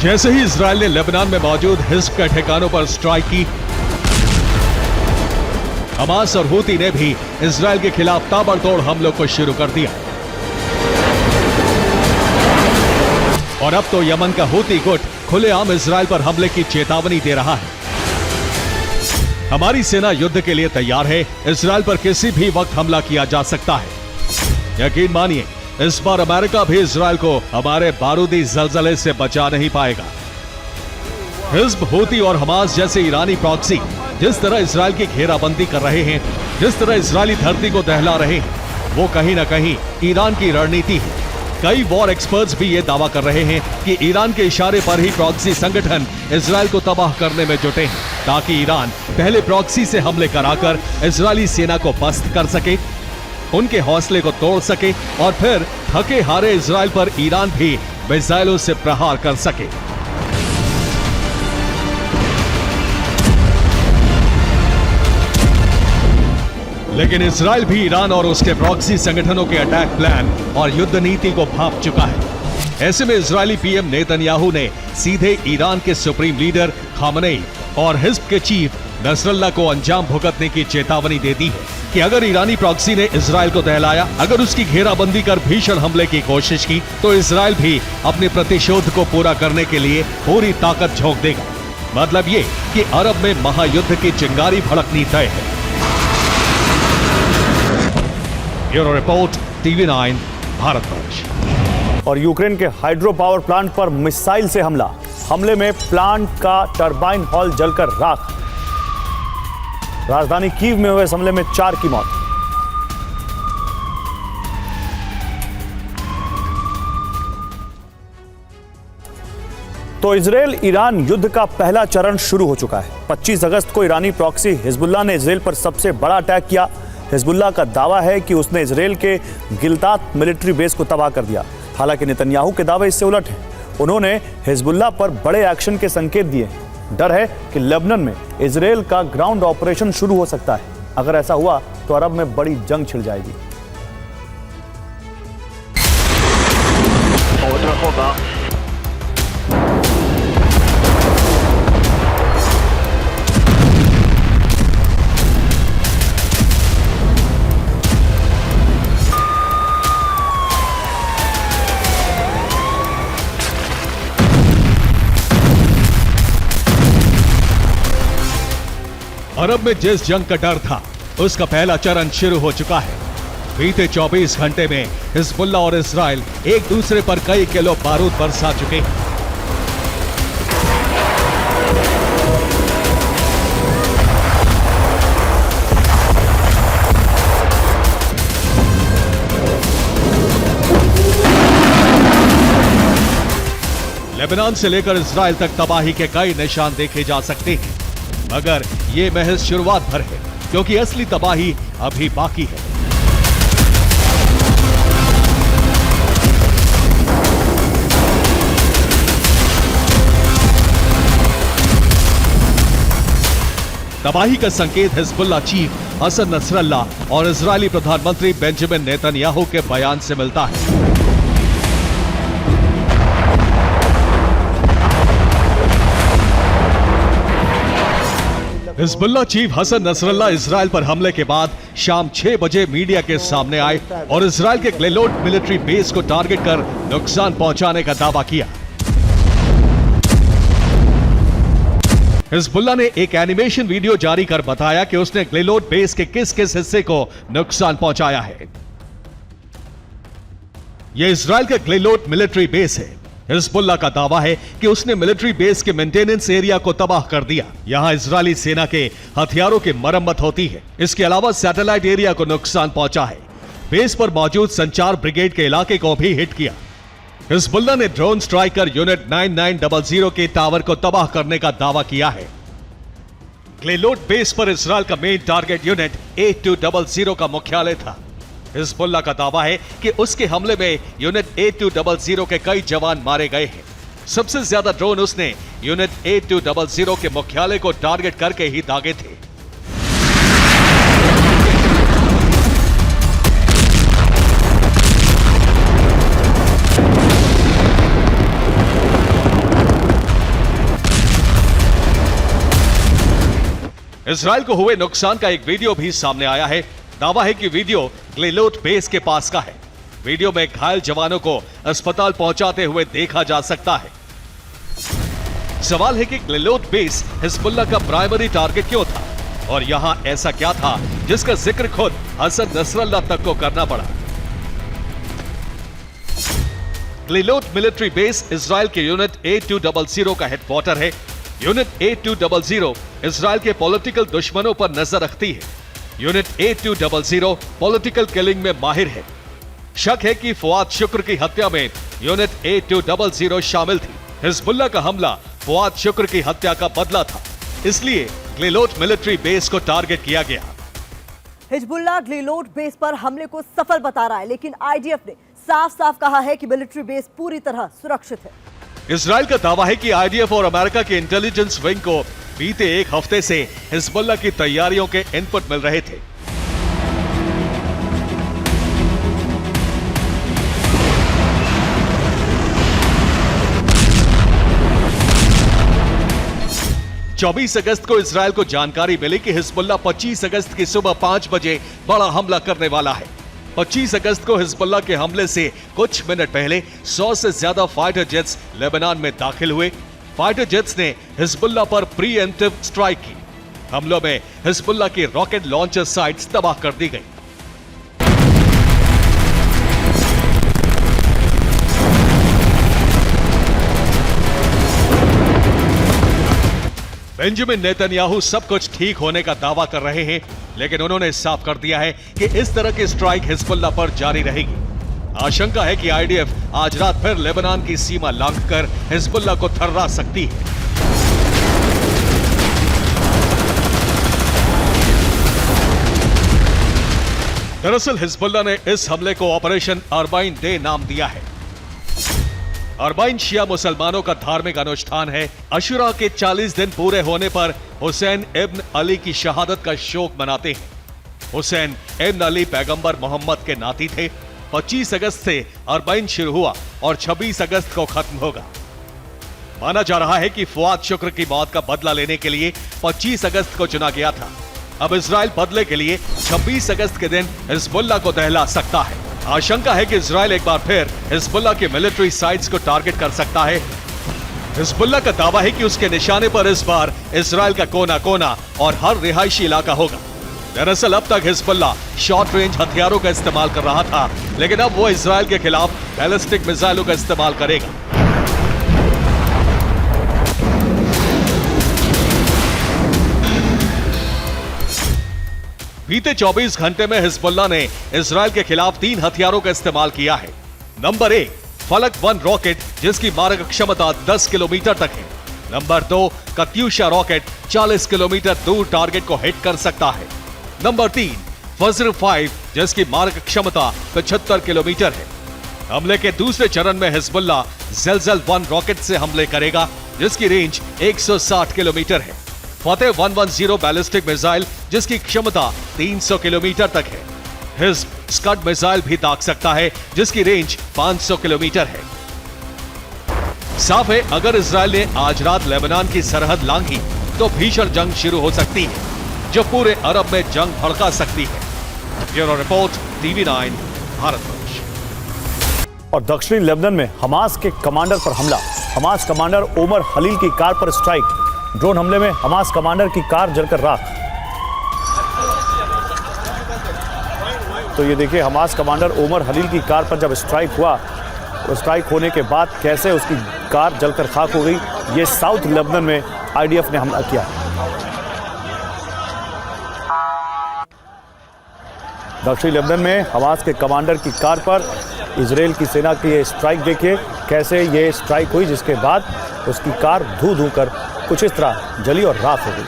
जैसे ही इजराइल ने लेबनान में मौजूद हिज़्ब के ठिकानों पर स्ट्राइक की, हमास और हूती ने भी इजराइल के खिलाफ ताबड़तोड़ हमलों को शुरू कर दिया। और अब तो यमन का हूती गुट खुलेआम इजराइल पर हमले की चेतावनी दे रहा है। हमारी सेना युद्ध के लिए तैयार है, इजराइल पर किसी भी वक्त हमला किया जा सकता है। यकीन मानिए, इस बार अमेरिका भी इजराइल को हमारे बारूदी जलजले से बचा नहीं पाएगा। हिज़्ब, हूती और हमास जैसे ईरानी प्रॉक्सी जिस तरह इजराइल की घेराबंदी कर रहे हैं, जिस तरह इजरायली धरती को दहला रहे हैं, वो कहीं ना कहीं ईरान की रणनीति है। कई वॉर एक्सपर्ट्स भी ये दावा कर रहे हैं कि ईरान के इशारे पर ही प्रॉक्सी संगठन इजराइल को तबाह करने में जुटे हैं, ताकि ईरान पहले प्रॉक्सी से हमले कराकर इजरायली सेना को पस्त कर सके, उनके हौसले को तोड़ सके और फिर थके हारे इजराइल पर ईरान भी मिसाइलों से प्रहार कर सके। लेकिन इजराइल भी ईरान और उसके प्रॉक्सी संगठनों के अटैक प्लान और युद्ध नीति को भांप चुका है। ऐसे में इजरायली पीएम नेतन्याहू ने सीधे ईरान के सुप्रीम लीडर खामनेई और हिज़्ब के चीफ नसरल्ला को अंजाम भुगतने की चेतावनी दे दी है कि अगर ईरानी प्रॉक्सी ने इजराइल को दहलाया, अगर उसकी घेराबंदी कर भीषण हमले की कोशिश की, तो इजराइल भी अपने प्रतिशोध को पूरा करने के लिए पूरी ताकत झोंक देगा। मतलब ये कि अरब में महायुद्ध की चिंगारी भड़कनी तय है। Bureau report, TV9 Bharatvarsh. और यूक्रेन के हाइड्रो पावर प्लांट पर मिसाइल से हमला, हमले में प्लांट का टरबाइन हॉल जलकर राख। राजधानी कीव में हुए इस हमले में 4 की मौत। तो इजराइल ईरान युद्ध का पहला चरण शुरू हो चुका है। 25 अगस्त को ईरानी प्रॉक्सी हिजबुल्लाह ने इजराइल पर सबसे बड़ा अटैक किया। हिजबुल्लाह का दावा है कि उसने इजराइल के गिलतात मिलिट्री बेस को तबाह कर दिया। हालांकि नेतन्याहू के दावे इससे उलट हैं। उन्होंने हिजबुल्लाह पर बड़े एक्शन के संकेत दिए। डर है कि लेबनान में इजराइल का ग्राउंड ऑपरेशन शुरू हो सकता है। अगर ऐसा हुआ तो अरब में बड़ी जंग छिड़ जाएगी। अरब में जिस जंग का डर था, उसका पहला चरण शुरू हो चुका है। बीते 24 घंटे में हिजबुल्लाह और इजराइल एक दूसरे पर कई किलो बारूद बरसा चुके हैं। लेबनान से लेकर इजराइल तक तबाही के कई निशान देखे जा सकते हैं, मगर ये महज शुरुआत भर है, क्योंकि असली तबाही अभी बाकी है। तबाही का संकेत हिजबुल्लाह चीफ हसन नसरल्लाह और इजरायली प्रधानमंत्री बेंजामिन नेतन्याहू के बयान से मिलता है। Hezbollah chief Hassan Nasrallah Israel पर हमले के बाद शाम 6 बजे मीडिया के सामने आए और इजराइल के ग्लेलोड मिलिट्री बेस को टारगेट कर नुकसान पहुंचाने का दावा किया। हिजबुल्लाह ने एक एनिमेशन वीडियो जारी कर बताया कि उसने ग्लेलोड बेस के किस किस हिस्से को नुकसान पहुंचाया है। यह इजराइल का ग्लेलोड मिलिट्री बेस है। हिजबुल्लाह का दावा है कि उसने मिलिट्री बेस के मेंटेनेंस एरिया को तबाह कर दिया। यहां इजरायली सेना के हथियारों की मरम्मत होती है। इसके अलावा सैटेलाइट एरिया को नुकसान पहुंचा है। बेस पर मौजूद संचार ब्रिगेड के इलाके को भी हिट किया। हिजबुल्लाह ने ड्रोन स्ट्राइक कर यूनिट 9900 के टावर को तबाह करने का दावा किया है। ग्लेलोड बेस पर इजराइल का मेन टारगेट यूनिट 8200 का मुख्यालय था। हिजबुल्लाह का दावा है कि उसके हमले में यूनिट 8200 के कई जवान मारे गए हैं। सबसे ज्यादा ड्रोन उसने यूनिट 8200 के मुख्यालय को टारगेट करके ही दागे थे। इजराइल को हुए नुकसान का एक वीडियो भी सामने आया है। दावा है कि वीडियो ग्लिलोट बेस के पास का है। वीडियो में घायल जवानों को अस्पताल पहुंचाते हुए देखा जा सकता है। सवाल है कि ग्लिलोट बेस हिजबुल्लाह का प्राइमरी टारगेट क्यों था और यहां ऐसा क्या था जिसका जिक्र खुद हसन नसरल्लाह तक को करना पड़ा। ग्लिलोट मिलिट्री बेस इजराइल के यूनिट 8200 का हेडक्वार्टर है। यूनिट 8200 इजराइल के पॉलिटिकल दुश्मनों पर नजर रखती है। यूनिट 8200 पॉलिटिकल किलिंग में माहिर है। शक है कि फुआद शुक्र की हत्या में यूनिट 8200 शामिल थी। हिजबुल्लाह का हमला फुआद शुक्र की हत्या का बदला था, इसलिए ग्लिलोट मिलिट्री बेस को टारगेट किया गया। हिजबुल्लाह ग्लिलोट बेस पर हमले को सफल बता रहा है, लेकिन आईडीएफ ने साफ साफ कहा है कि मिलिट्री बेस पूरी तरह सुरक्षित है। इजराइल का दावा है कि आईडीएफ और अमेरिका के इंटेलिजेंस विंग को बीते एक हफ्ते से हिजबुल्लाह की तैयारियों के इनपुट मिल रहे थे। चौबीस अगस्त को इजराइल को जानकारी मिली कि हिजबुल्लाह 25 अगस्त की सुबह 5 बजे बड़ा हमला करने वाला है। 25 अगस्त को हिजबुल्लाह के हमले से कुछ मिनट पहले 100 से ज्यादा फाइटर जेट्स लेबनान में दाखिल हुए। फाइटर जेट्स ने हिजबुल्लाह पर प्रीएम्प्टिव स्ट्राइक की। हमलों में हिजबुल्लाह की रॉकेट लॉन्चर साइट्स तबाह कर दी गई। बेंजामिन नेतन्याहू सब कुछ ठीक होने का दावा कर रहे हैं, लेकिन उन्होंने साफ कर दिया है कि इस तरह की स्ट्राइक हिजबुल्लाह पर जारी रहेगी। आशंका है कि आईडीएफ आज रात फिर लेबनान की सीमा लांघकर हिजबुल्लाह को थर्रा सकती है। दरअसल हिजबुल्लाह ने इस हमले को ऑपरेशन अरबाइन डे नाम दिया है। अरबाइन शिया मुसलमानों का धार्मिक अनुष्ठान है। अशुरा के 40 दिन पूरे होने पर हुसैन इब्न अली की शहादत का शोक मनाते हैं। हुसैन इब्न अली पैगंबर मोहम्मद के नाती थे। 25 अगस्त से अरबाइन शुरू हुआ और 26 अगस्त को खत्म होगा। माना जा रहा है कि फुआद शुक्र की मौत का बदला लेने के लिए 25 अगस्त को चुना गया था। अब इजराइल बदले के लिए 26 अगस्त के दिन हिजबुल्लाह को दहला सकता है। आशंका है कि इजराइल एक बार फिर हिजबुल्लाह के मिलिट्री साइट्स को टारगेट कर सकता है। हिजबुल्लाह का दावा है कि उसके निशाने पर इस बार इजराइल का कोना कोना और हर रिहायशी इलाका होगा। दरअसल अब तक हिजबुल्लाह शॉर्ट रेंज हथियारों का इस्तेमाल कर रहा था, लेकिन अब वो इजराइल के खिलाफ बैलिस्टिक मिसाइलों का इस्तेमाल करेगा। बीते 24 घंटे में हिजबुल्लाह ने इजराइल के खिलाफ 3 हथियारों का इस्तेमाल किया है। नंबर 1 फलक 1 रॉकेट जिसकी मारक क्षमता 10 किलोमीटर तक है। नंबर 2 कत्यूशा रॉकेट 40 किलोमीटर दूर टारगेट को हिट कर सकता है। नंबर 3 वज्र 5 जिसकी मारक क्षमता 75 किलोमीटर है। हमले के दूसरे चरण में हिजबुल्लाह ज़लज़ल 1 रॉकेट से हमले करेगा जिसकी रेंज 160 किलोमीटर है। फतेह 110 बैलिस्टिक मिसाइल जिसकी क्षमता 300 किलोमीटर तक है। हिज़्ब स्कड मिसाइल भी दाग सकता है जिसकी रेंज 500 किलोमीटर है। साफ है अगर इजराइल ने आज रात लेबनान की सरहद लांघी तो भीषण जंग शुरू हो सकती है जो पूरे अरब में जंग भड़का सकती है। Bureau report TV9 Bharatvarsh. और दक्षिणी लेबनान में हमास के कमांडर पर हमला। हमास कमांडर ओमर हलील की कार पर स्ट्राइक। ड्रोन हमले में हमास कमांडर की कार जलकर राख। तो ये देखिए हमास कमांडर ओमर हलील की कार पर जब स्ट्राइक हुआ, तो स्ट्राइक होने के बाद कैसे उसकी कार जलकर खाक हो गई। ये साउथ लेबनान में आईडीएफ ने हमला किया। दक्षिणी लेबनान में हमास के कमांडर की कार पर इजराइल की सेना की ये स्ट्राइक देखिए कैसे ये स्ट्राइक हुई, जिसके बाद उसकी कार धू धू कर कुछ इस तरह जली और राख हो गई।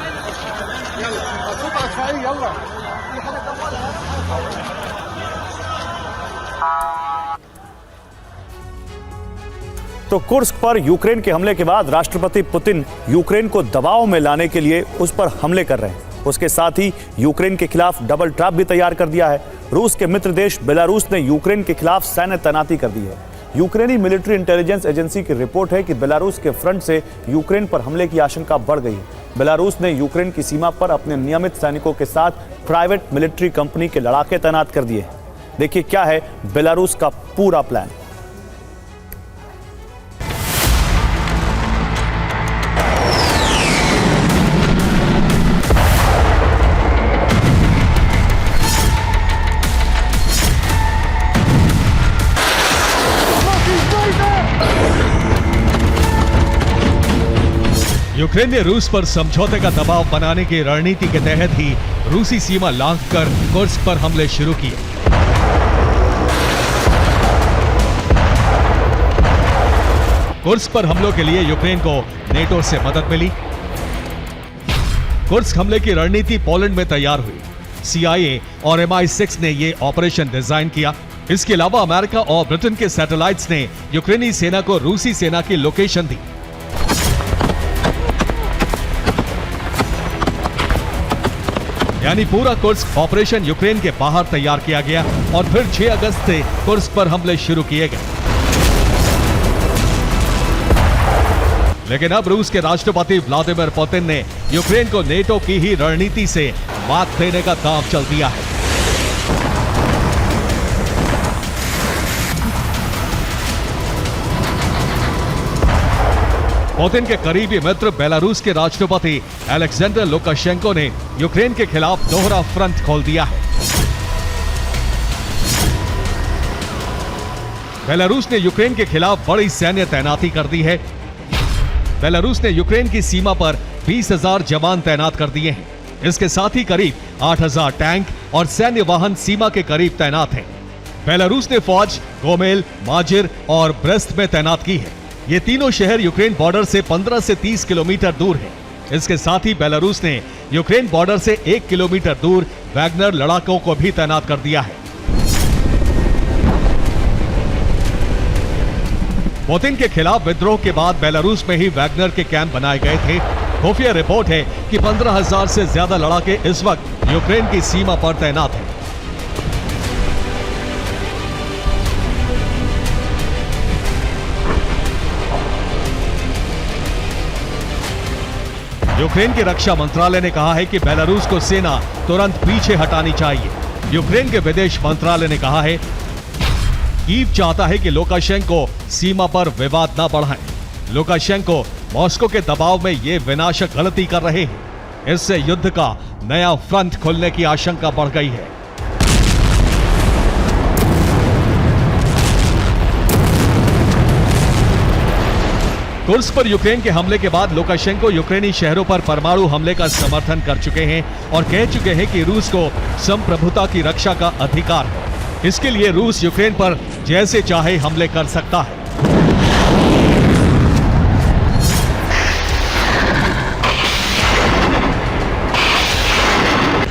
तो कुर्स्क पर यूक्रेन के हमले के बाद राष्ट्रपति पुतिन यूक्रेन को दबाव में लाने के लिए उस पर हमले कर रहे हैं। उसके साथ ही यूक्रेन के खिलाफ डबल ट्रैप भी तैयार कर दिया है। रूस के मित्र देश बेलारूस ने यूक्रेन के खिलाफ सैन्य तैनाती कर दी है। यूक्रेनी मिलिट्री इंटेलिजेंस एजेंसी की रिपोर्ट है कि बेलारूस के फ्रंट से यूक्रेन पर हमले की आशंका बढ़ गई है। बेलारूस ने यूक्रेन की सीमा पर अपने नियमित सैनिकों के साथ प्राइवेट मिलिट्री कंपनी के लड़ाके तैनात कर दिए हैं। देखिए क्या है बेलारूस का पूरा प्लान। यूक्रेन ने रूस पर समझौते का दबाव बनाने की रणनीति के तहत ही रूसी सीमा लांघकर कुर्स्क पर हमले शुरू किए। कुर्स्क पर हमलों के लिए यूक्रेन को नेटो से मदद मिली। कुर्स्क हमले की रणनीति पोलैंड में तैयार हुई। CIA और MI6 ने यह ऑपरेशन डिजाइन किया। इसके अलावा अमेरिका और ब्रिटेन के सैटेलाइट्स ने यूक्रेनी सेना को रूसी सेना की लोकेशन दी। यानी पूरा कुर्स्क ऑपरेशन यूक्रेन के बाहर तैयार किया गया और फिर 6 अगस्त से कुर्स्क पर हमले शुरू किए गए। लेकिन अब रूस के राष्ट्रपति व्लादिमीर पुतिन ने यूक्रेन को नेटो की ही रणनीति से मात देने का दांव चल दिया है। पुतिन के करीबी मित्र बेलारूस के राष्ट्रपति अलेक्जेंडर लुकाशेंको ने यूक्रेन के खिलाफ दोहरा फ्रंट खोल दिया है। बेलारूस ने यूक्रेन के खिलाफ बड़ी सैन्य तैनाती कर दी है। बेलारूस ने यूक्रेन की सीमा पर 20,000 जवान तैनात कर दिए हैं। इसके साथ ही करीब 8,000 टैंक और सैन्य वाहन सीमा के करीब तैनात हैं। बेलारूस ने फौज गोमेल, माजिर और ब्रेस्ट में तैनात की है। ये तीनों शहर यूक्रेन बॉर्डर से 15 से 30 किलोमीटर दूर हैं। इसके साथ ही बेलारूस ने यूक्रेन बॉर्डर से 1 किलोमीटर दूर वैगनर लड़ाकों को भी तैनात कर दिया है। पुतिन के खिलाफ विद्रोह के बाद बेलारूस में ही वैगनर के कैंप बनाए गए थे। खुफिया रिपोर्ट है कि 15,000 से ज्यादा लड़ाके इस वक्त यूक्रेन की सीमा पर तैनात हैं। यूक्रेन के रक्षा मंत्रालय ने कहा है कि बेलारूस को सेना तुरंत पीछे हटानी चाहिए। यूक्रेन के विदेश मंत्रालय ने कहा है कीव चाहता है कि लुकाशेंको सीमा पर विवाद न बढ़ाएं। लुकाशेंको मॉस्को के दबाव में ये विनाशक गलती कर रहे हैं। इससे युद्ध का नया फ्रंट खुलने की आशंका बढ़ गई है। कुर्स्क पर यूक्रेन के हमले के बाद लुकाशेंको यूक्रेनी शहरों पर परमाणु हमले का समर्थन कर चुके हैं और कह चुके हैं कि रूस को संप्रभुता की रक्षा का अधिकार है। इसके लिए रूस यूक्रेन पर जैसे चाहे हमले कर सकता है।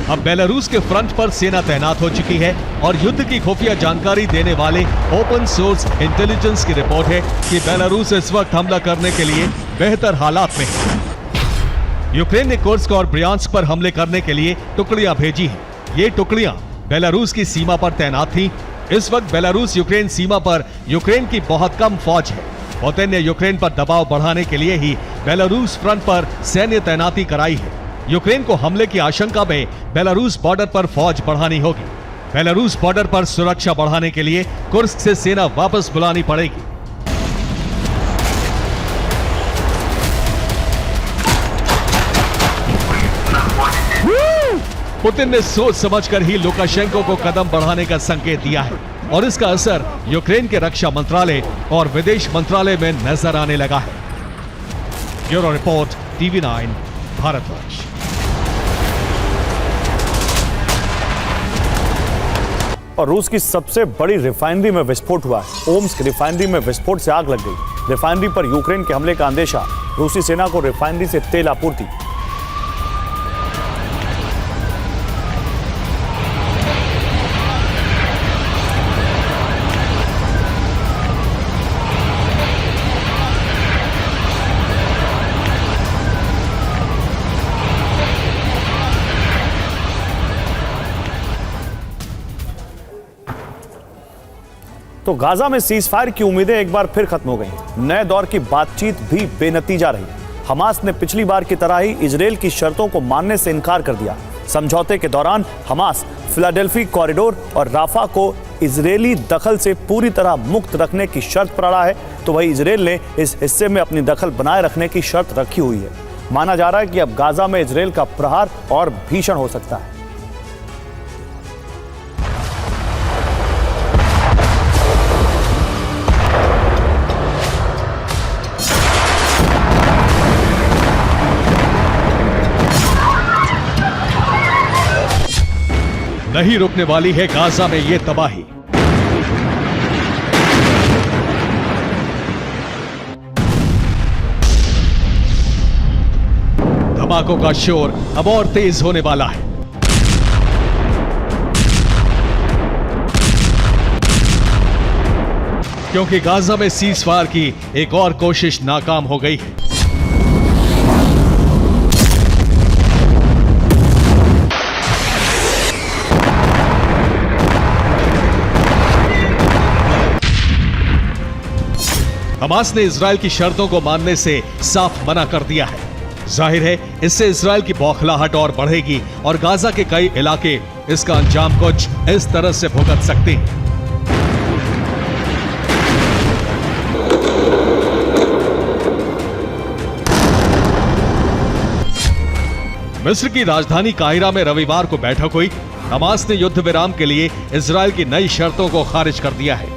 अब बेलारूस के फ्रंट पर सेना तैनात हो चुकी है और युद्ध की खुफिया जानकारी देने वाले ओपन सोर्स इंटेलिजेंस की रिपोर्ट है कि बेलारूस इस वक्त हमला करने के लिए बेहतर हालात में है। यूक्रेन ने कुर्स्क और ब्रियांस्क पर हमले करने के लिए टुकड़ियां भेजी हैं। ये टुकड़ियां बेलारूस की सीमा पर तैनात थी। इस वक्त बेलारूस यूक्रेन सीमा पर यूक्रेन की बहुत कम फौज है। पुतिन ने यूक्रेन पर दबाव बढ़ाने के लिए ही बेलारूस फ्रंट पर सैन्य तैनाती कराई है। यूक्रेन को हमले की आशंका में बेलारूस बॉर्डर पर फौज बढ़ानी होगी। बेलारूस बॉर्डर पर सुरक्षा बढ़ाने के लिए कुर्स्क से सेना वापस बुलानी पड़ेगी। पुतिन ने सोच समझकर ही लुकाशेंको को कदम बढ़ाने का संकेत दिया है और इसका असर यूक्रेन के रक्षा मंत्रालय और विदेश मंत्रालय में नजर आने लगा है। Bureau report, TV9 Bharatvarsh. और रूस की सबसे बड़ी रिफाइनरी में विस्फोट हुआ है। ओम्स्क रिफाइनरी में विस्फोट से आग लग गई। रिफाइनरी पर यूक्रेन के हमले का अंदेशा। रूसी सेना को रिफाइनरी से तेल आपूर्ति। तो गाजा में सीजफायर की उम्मीदें एक बार फिर खत्म हो गई। नए दौर की बातचीत भी बेनतीजा रही। हमास ने पिछली बार की तरह ही इजरायल की शर्तों को मानने से इनकार कर दिया। समझौते के दौरान हमास फिलाडेल्फी कॉरिडोर और राफा को इजरायली दखल से पूरी तरह मुक्त रखने की शर्त पर अड़ा है, तो वही इजरायल ने इस हिस्से में अपनी दखल बनाए रखने की शर्त रखी हुई है। माना जा रहा है कि अब गाजा में इजरायल का प्रहार और भीषण हो सकता है। नहीं रुकने वाली है गाजा में ये तबाही। धमाकों का शोर अब और तेज होने वाला है। क्योंकि गाजा में सीजफायर की एक और कोशिश नाकाम हो गई है। हमास ने इजरायल की शर्तों को मानने से साफ मना कर दिया है। जाहिर है इससे इजरायल की बौखलाहट और बढ़ेगी और गाजा के कई इलाके इसका अंजाम कुछ इस तरह से भुगत सकते हैं। मिस्र की राजधानी काहिरा में रविवार को बैठक हुई। हमास ने युद्ध विराम के लिए इजरायल की नई शर्तों को खारिज कर दिया है।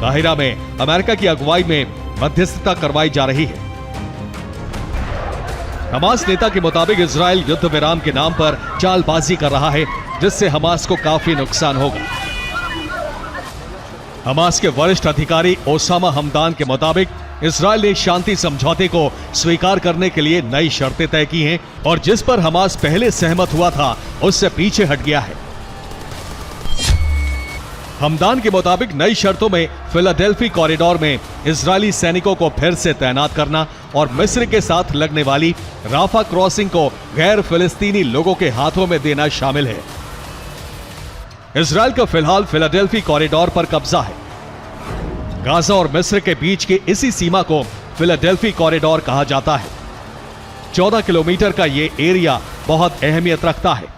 काहिरा में अमेरिका की अगुवाई में मध्यस्थता करवाई जा रही है। हमास नेता के मुताबिक इजरायल युद्ध विराम के नाम पर चालबाजी कर रहा है, जिससे हमास को काफी नुकसान होगा। हमास के वरिष्ठ अधिकारी ओसामा हमदान के मुताबिक इजरायल ने शांति समझौते को स्वीकार करने के लिए नई शर्तें तय की हैं और जिस पर हमास पहले सहमत हुआ था उससे पीछे हट गया है। हमदान के मुताबिक नई शर्तों में फिलाडेल्फी कॉरिडोर में इजरायली सैनिकों को फिर से तैनात करना और मिस्र के साथ लगने वाली राफा क्रॉसिंग को गैर फिलिस्तीनी लोगों के हाथों में देना शामिल है। इजरायल का फिलहाल फिलाडेल्फी कॉरिडोर पर कब्जा है। गाजा और मिस्र के बीच के इसी सीमा को फिलाडेल्फी कॉरिडोर कहा जाता है। 14 किलोमीटर का ये एरिया बहुत अहमियत रखता है।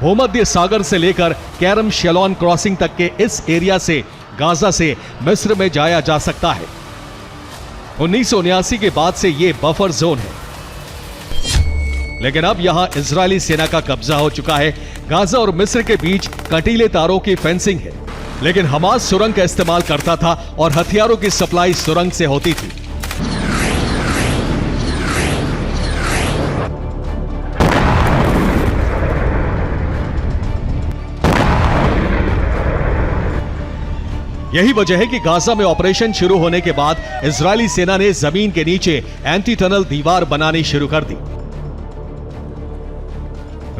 भूमध्य सागर से लेकर कैरम शेलोन क्रॉसिंग तक के इस एरिया से गाजा से मिस्र में जाया जा सकता है। 1979 के बाद से यह बफर जोन है, लेकिन अब यहां इजरायली सेना का कब्जा हो चुका है। गाजा और मिस्र के बीच कटीले तारों की फेंसिंग है, लेकिन हमास सुरंग का इस्तेमाल करता था और हथियारों की सप्लाई सुरंग से होती थी। यही वजह है कि गाजा में ऑपरेशन शुरू होने के बाद इजरायली सेना ने जमीन के नीचे एंटी टनल दीवार बनानी शुरू कर दी।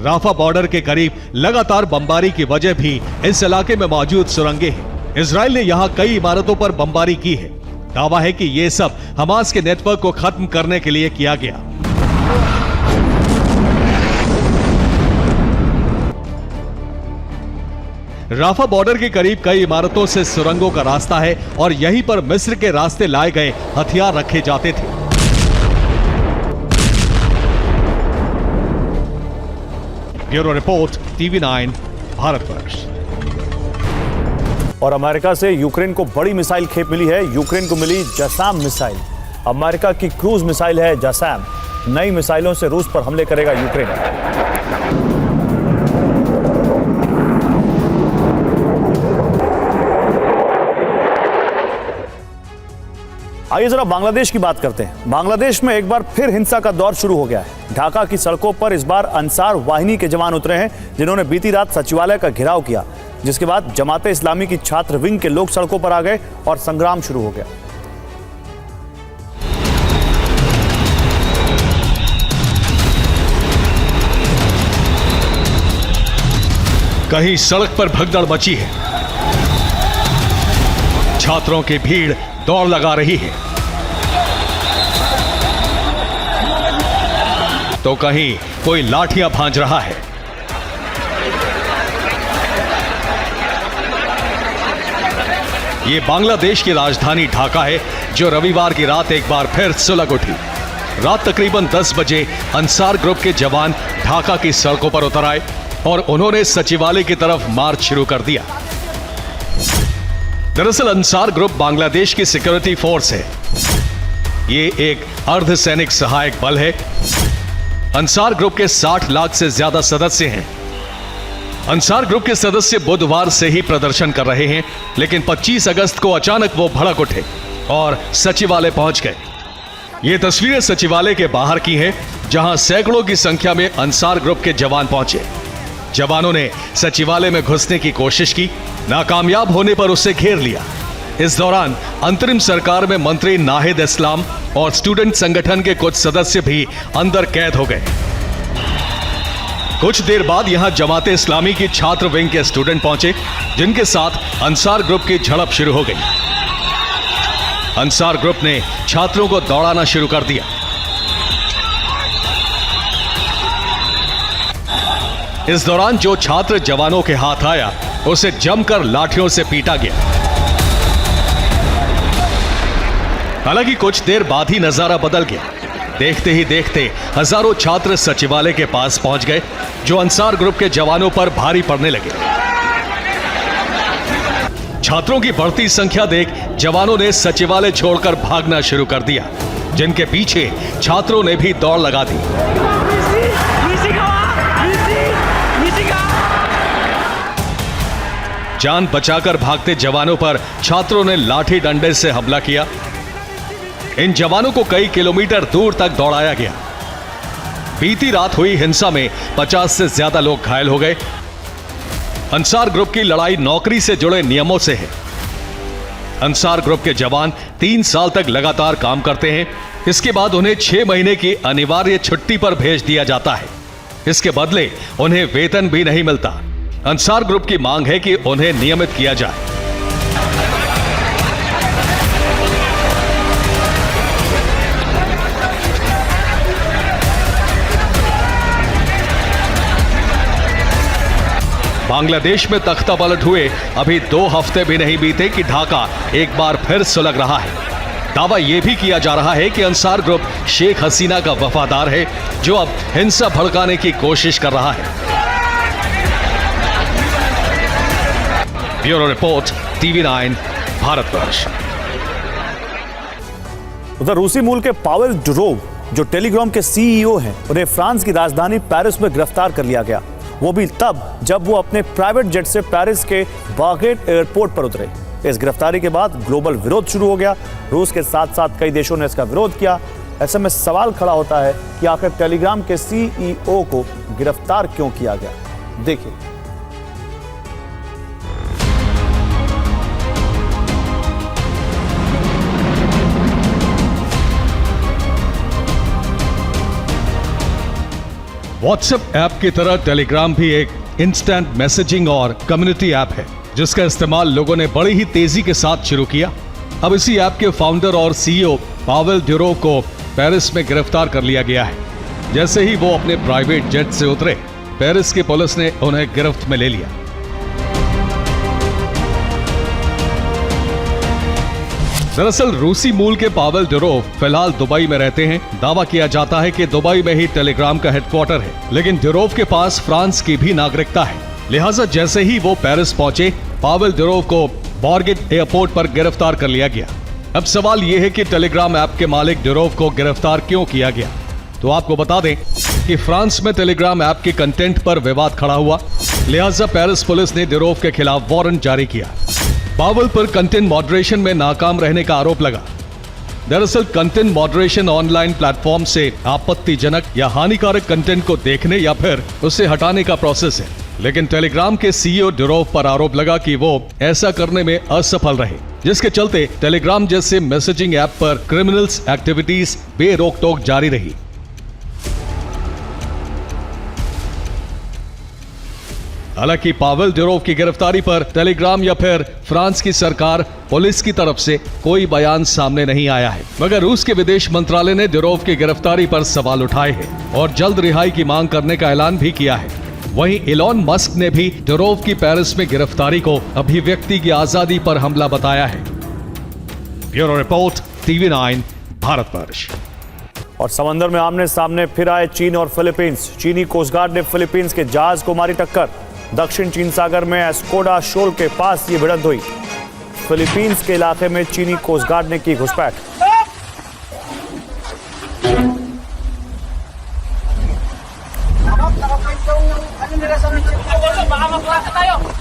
राफा बॉर्डर के करीब लगातार बमबारी की वजह भी इस इलाके में मौजूद सुरंगें हैं। इजरायल ने यहां कई इमारतों पर बमबारी की है। दावा है कि यह सब हमास के नेटवर्क को खत्म करने के लिए किया गया। राफा बॉर्डर के करीब कई इमारतों से सुरंगों का रास्ता है और यहीं पर मिस्र के रास्ते लाए गए हथियार रखे जाते थे। Bureau report, TV9, Bharatvarsh. और अमेरिका से यूक्रेन को बड़ी मिसाइल खेप मिली है। यूक्रेन को मिली जैसैम मिसाइल। अमेरिका की क्रूज मिसाइल है जैसैम। नई मिसाइलों से रूस पर हमले करेगा यूक्रेन। आइए जरा बांग्लादेश की बात करते हैं। बांग्लादेश में एक बार फिर हिंसा का दौर शुरू हो गया है। ढाका की सड़कों पर इस बार अंसार वाहिनी के जवान उतरे हैं, जिन्होंने बीती रात सचिवालय का घेराव किया, जिसके बाद जमाते इस्लामी की छात्र विंग के लोग सड़कों पर आ गए और संग्राम शुरू हो गया। कहीं सड़क पर भगदड़ मची है, छात्रों की भीड़ दौड़ लगा रही है, तो कहीं कोई लाठियां भांज रहा है। ये बांग्लादेश की राजधानी ढाका है, जो रविवार की रात एक बार फिर सुलग उठी। रात तकरीबन 10 बजे अंसार ग्रुप के जवान ढाका की सड़कों पर उतर आए और उन्होंने सचिवालय की तरफ मार्च शुरू कर दिया। दरअसल अंसार ग्रुप बांग्लादेश की सिक्योरिटी फोर्स है। ये एक अर्धसैनिक सहायक बल है। अंसार ग्रुप के 60 लाख से ज्यादा सदस्य हैं। अंसार ग्रुप के सदस्य बुधवार से ही प्रदर्शन कर रहे हैं, लेकिन 25 अगस्त को अचानक वो भड़क उठे और सचिवालय पहुंच गए। ये तस्वीरें सचिवालय के बाहर की हैं, जहां सैकड़ों की संख्या में अंसार ग्रुप के जवान पहुंचे। जवानों ने सचिवालय में घुसने की कोशिश की, नाकामयाब होने पर उसे घेर लिया। इस दौरान अंतरिम सरकार में मंत्री नाहिद इस्लाम और स्टूडेंट संगठन के कुछ सदस्य भी अंदर कैद हो गए। कुछ देर बाद यहां जमाते इस्लामी की छात्र विंग के स्टूडेंट पहुंचे, जिनके साथ अंसार ग्रुप की झड़प शुरू हो गई। अंसार ग्रुप ने छात्रों को दौड़ाना शुरू कर दिया। इस दौरान जो छात्र जवानों के हाथ आया, उसे जमकर लाठियों से पीटा गया। हालांकि कुछ देर बाद ही नजारा बदल गया। देखते ही देखते हजारों छात्र सचिवालय के पास पहुंच गए, जो अंसार ग्रुप के जवानों पर भारी पड़ने लगे। छात्रों की बढ़ती संख्या देख जवानों ने सचिवालय छोड़कर भागना शुरू कर दिया, जिनके पीछे छात्रों ने भी दौड़ लगा दी। जान बचाकर भागते जवानों पर छात्रों ने लाठी डंडे से हमला किया। इन जवानों को कई किलोमीटर दूर तक दौड़ाया गया। बीती रात हुई हिंसा में 50 से ज्यादा लोग घायल हो गए। अंसार ग्रुप की लड़ाई नौकरी से जुड़े नियमों से है। अंसार ग्रुप के जवान 3 साल तक लगातार काम करते हैं। इसके बाद उन्हें 6 महीने की अनिवार्य छुट्टी पर भेज दिया जाता है। इसके बदले उन्हें वेतन भी नहीं मिलता। अंसार ग्रुप की मांग है कि उन्हें नियमित किया जाए। बांग्लादेश में तख्ता पलट हुए अभी 2 हफ्ते भी नहीं बीते कि ढाका एक बार फिर सुलग रहा है। दावा यह भी किया जा रहा है कि अंसार ग्रुप शेख हसीना का वफादार है, जो अब हिंसा भड़काने की कोशिश कर रहा है। Bureau report, TV9, Bharatvarsh. उधर रूसी मूल के पावेल डुरोव, जो टेलीग्राम के CEO हैं, उन्हें फ्रांस की राजधानी पेरिस में गिरफ्तार कर लिया गया। वो भी तब जब वो अपने प्राइवेट जेट से पेरिस के बागेट एयरपोर्ट पर उतरे। इस गिरफ्तारी के बाद ग्लोबल विरोध शुरू हो गया। रूस के साथ साथ कई देशों ने इसका विरोध किया। ऐसे में सवाल खड़ा होता है कि आखिर टेलीग्राम के CEO को गिरफ्तार क्यों किया गया। देखिए। व्हाट्सएप ऐप की तरह टेलीग्राम भी एक इंस्टेंट मैसेजिंग और कम्युनिटी ऐप है, जिसका इस्तेमाल लोगों ने बड़ी ही तेजी के साथ शुरू किया। अब इसी ऐप के फाउंडर और CEO पावेल डुरोव को पेरिस में गिरफ्तार कर लिया गया है। जैसे ही वो अपने प्राइवेट जेट से उतरे, पेरिस की पुलिस ने उन्हें गिरफ्त में ले लिया। दरअसल रूसी मूल के पावेल डुरोव फिलहाल दुबई में रहते हैं। दावा किया जाता है कि दुबई में ही टेलीग्राम का हेडक्वार्टर है, लेकिन डुरोव के पास फ्रांस की भी नागरिकता है। लिहाजा जैसे ही वो पेरिस पहुंचे, पावेल डुरोव को बागेट एयरपोर्ट पर गिरफ्तार कर लिया गया। अब सवाल यह है कि टेलीग्राम ऐप के मालिक डुरोव को गिरफ्तार क्यों किया गया। तो आपको बता दें कि फ्रांस में टेलीग्राम ऐप के कंटेंट पर विवाद खड़ा हुआ, लिहाजा पेरिस पुलिस ने डुरोव के खिलाफ वारंट जारी किया। पावेल पर कंटेंट मॉडरेशन में नाकाम रहने का आरोप लगा। दरअसल कंटेंट मॉडरेशन ऑनलाइन प्लेटफॉर्म से आपत्तिजनक या हानिकारक कंटेंट को देखने या फिर उसे हटाने का प्रोसेस है, लेकिन टेलीग्राम के CEO डुरोव पर आरोप लगा कि वो ऐसा करने में असफल रहे, जिसके चलते टेलीग्राम जैसे मैसेजिंग ऐप पर क्रिमिनल्स एक्टिविटीज बेरोक टोक जारी रही। हालांकि पावेल डुरोव की गिरफ्तारी पर टेलीग्राम या फिर फ्रांस की सरकार, पुलिस की तरफ से कोई बयान सामने नहीं आया है, मगर रूस के विदेश मंत्रालय ने डुरोव की गिरफ्तारी पर सवाल उठाए हैं और जल्द रिहाई की मांग करने का ऐलान भी किया है। वहीं इलॉन मस्क ने भी डुरोव की पेरिस में गिरफ्तारी को अभिव्यक्ति की आजादी पर हमला बताया है। Bureau report, TV9 Bharatvarsh. और समंदर में आमने सामने फिर आए चीन और फिलीपींस। चीनी कोस्ट गार्ड ने फिलीपींस के जहाज को मारी टक्कर। दक्षिण चीन सागर में एस्कोडा शोल के पास ये भिड़ंत हुई। फिलीपींस के इलाके में चीनी कोस्ट गार्ड ने की घुसपैठ। Baka po itong ano nila sa medyo. Baka makuha tayo.